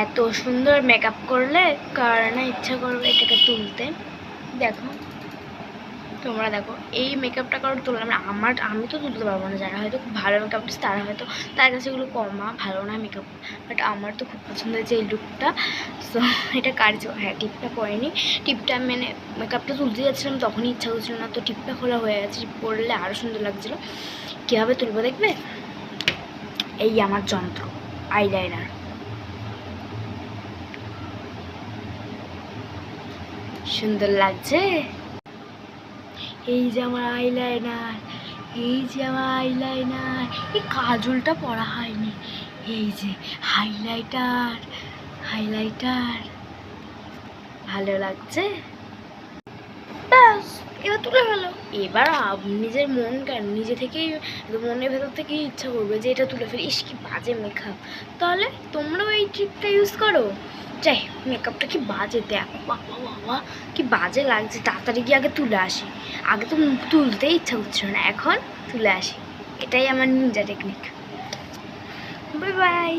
এত সুন্দর মেকআপ করলে কার না ইচ্ছা করবে এটাকে তুলতে। দেখো তোমরা দেখো এই মেকআপটা কারোর তুললাম না, আমি তো তুলতে পারবো না। যারা হয়তো খুব ভালো মেকআপ আর্টিস্ট তারা হয়তো তার কাছে এগুলো কমা ভালো না মেকআপ, বাট আমার তো খুব পছন্দ হয়েছে এই লুকটা। সো এটা কার হ্যাঁ টিপটা পরেনি, টিপটা মানে মেকআপটা তুলতে যাচ্ছিলাম তখনই ইচ্ছা করছিল না, তো টিপটা খোলা হয়ে গেছে। টিপ পরলে আরও সুন্দর লাগছিলো। কীভাবে তুলবো দেখবে? এই আমার যন্ত্র আইলাইনার, সুন্দর লাগছে। এই যে আমার আইলাইনার, এই যে আমার আইলাইনার, এই কাজলটা পরা হয়নি, এই যে হাইলাইটার, হাইলাইটার ভালো লাগছে। ব্যাস এবার তুলে ফেলো। এবার নিজের মন কেন নিজে থেকেই মনের ভেতর থেকেই ইচ্ছা করবে যে এটা তুলে ফেলি, ইস কি বাজে মেকআপ। তাহলে তোমরাও এই ট্রিকটা ইউজ করো। যাই মেকআপটা কি বাজে দেখো, বাবা বাবা কি বাজে লাগছে। তাড়াতাড়ি গিয়ে আগে তুলে আসি, আগে তো তুলতেই ইচ্ছা করছিল না, এখন তুলে আসি। এটাই আমার নিনজা টেকনিক। Bye bye.